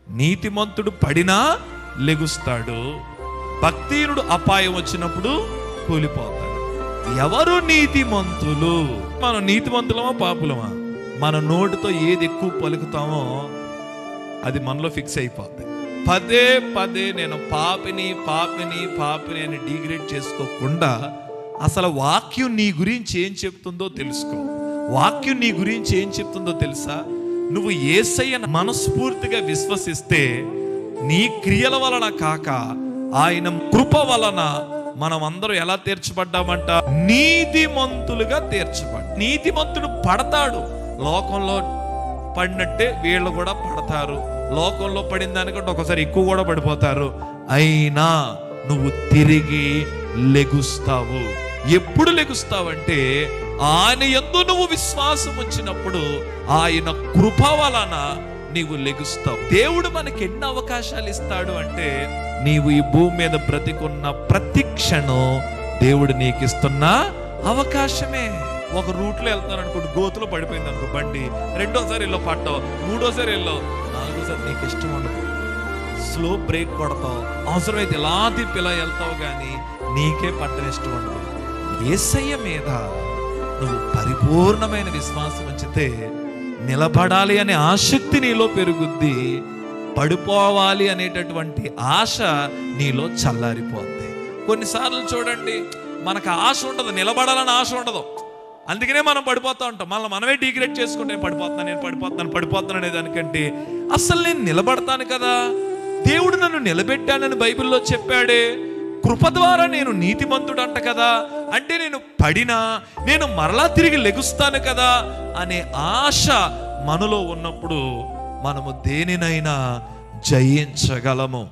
నీతిమంతుడు పడినా లెగుస్తాడు, భక్తిహీనుడు అపాయం వచ్చినప్పుడు కూలిపోతాడు. ఎవరు నీతిమంతులు? మనం నీతిమంతులమా పాపులమా? మన నోటితో ఏది ఎక్కువ పలుకుతామో అది మనలో ఫిక్స్ అయిపోద్ది. పదే పదే నేను పాపిని పాపిని పాపిని అని డిగ్రేడ్ చేసుకోకుండా అసలు వాక్యం నీ గురించి ఏం చెప్తుందో తెలుసుకో. వాక్యం నీ గురించి ఏం చెప్తుందో తెలుసా? నువ్వు యేసయ్యను మనస్ఫూర్తిగా విశ్వసిస్తే నీ క్రియల వలన కాక ఆయన కృప వలన మనం అందరం ఎలా తీర్చబడ్డామంట? నీతిమంతులుగా తీర్చబడ్డా. నీతిమంతుడు పడతాడు, లోకంలో పడినట్టే వీళ్ళు కూడా పడతారు. లోకంలో పడిన దానికంటే ఒకసారి ఎక్కువ కూడా పడిపోతారు. అయినా నువ్వు తిరిగి లెగుస్తావు. ఎప్పుడు లెగుస్తావంటే ఆయన యందు నువ్వు విశ్వాసం వచ్చినప్పుడు, ఆయన కృప వలన నీవు లెగుస్తావు. దేవుడు మనకి ఎన్ని అవకాశాలు ఇస్తాడు అంటే, నీవు ఈ భూమి మీద బ్రతికున్న ప్రతి క్షణం దేవుడు నీకు ఇస్తున్న అవకాశమే. ఒక రూట్లో వెళ్తాను అనుకోండి, గోతులో పడిపోయింది అనుకో బండి, రెండోసారి వెళ్ళో పట్టావు, మూడోసారి వెళ్ళావు, నాలుగోసారి నీకు ఇష్టం ఉండదు, స్లో బ్రేక్ కొడతావు, అవసరమైతే ఇలా తిప్పి ఇలా వెళ్తావు, కానీ నీకే పట్టని ఇష్టం ఉండదు. యేసయ్య మీద నువ్వు పరిపూర్ణమైన విశ్వాసం ఉంచితే నిలబడాలి అనే ఆసక్తి నీలో పెరుగుద్ది. పడిపోవాలి అనేటటువంటి ఆశ నీలో చల్లారిపోద్ది. కొన్నిసార్లు చూడండి, మనకు ఆశ ఉండదు, నిలబడాలని ఆశ ఉండదు, అందుకనే మనం పడిపోతూ ఉంటాం. మళ్ళీ మనమే డిగ్రేడ్ చేసుకుంటే నేను పడిపోతాను అనే దానికంటే అసలు నేను నిలబడతాను కదా, దేవుడు నన్ను నిలబెట్టానని బైబిల్లో చెప్పాడే, కృప ద్వారా నేను నీతిమంతుడు అంట కదా, అంటే నేను పడినా నేను మరలా తిరిగి లెగుస్తాను కదా అనే ఆశ మనలో ఉన్నప్పుడు మనము దేనినైనా జయించగలము.